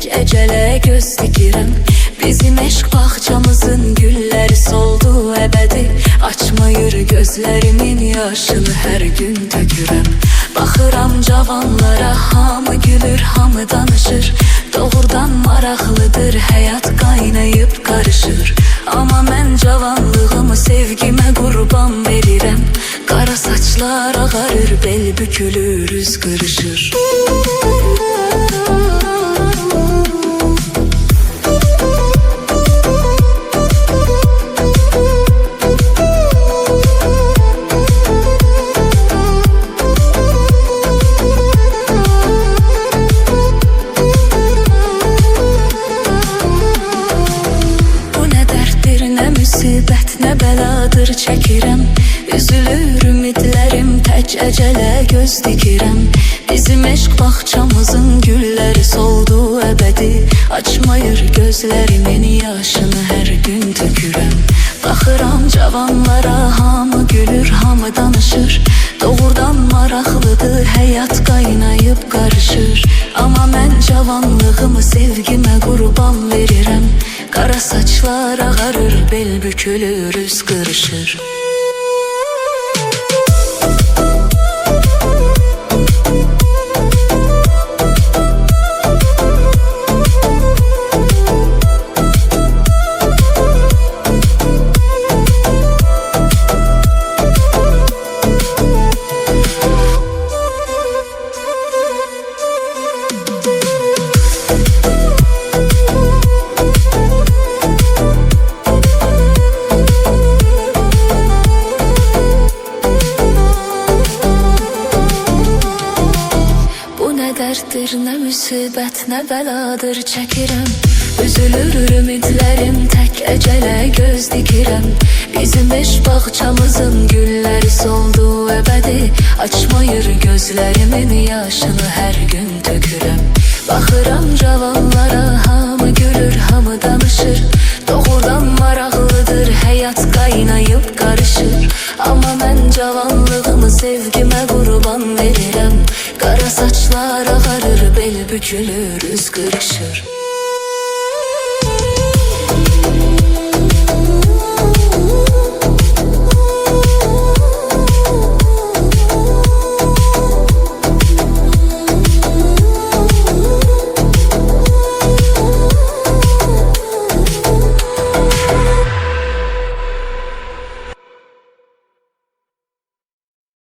tək əcələ göz dikirəm. Bizim eşq bağçamızın gülləri soldu əbədi. Açmayır gözlərimin yaşını hər gün tökürəm. Baxıram cavanlara, hamı gülür, hamı danışır. Doğrudan maraqlıdır, həyat qaynayıb qarışır. Amma mən cavanlığımı sevgimə qurban verirəm. Qara saçlar ağarır, bel bükülür, üz qırışır. Müsibət nə bəladır çəkirəm. Üzülür ümidlərim, tək əcələ göz dikirəm. Bizim eşq bağçamızın gülləri soldu əbədi. Açmayır gözlərimin yaşını hər gün tökürəm. Baxıram cavanlara, hamı gülür, hamı danışır. Doğrudan maraqlıdır, həyat qaynayıb qarışır. Amma mən cavanlığımı sevgimə qurban verirəm. Qara saçlar ağarır, bel bükülür, üz qırışır. Dərddir, nə müsibət, nə bəladır çəkirəm. Üzülür ümidlərim, tək əcələ göz dikirəm. Bizim eşq bağçamızın gülləri soldu əbədi. Açmayır gözlərimin yaşını hər gün tökürəm. Baxıram cavanlara, hamı gülür, hamı danışır. Doğrudan maraqlıdır, həyat qaynayıb qarışır. Amma mən cavanlığımı sevgimə qurban verirəm. Qara saçlar ağarır, bel bükülür, üz qırışır.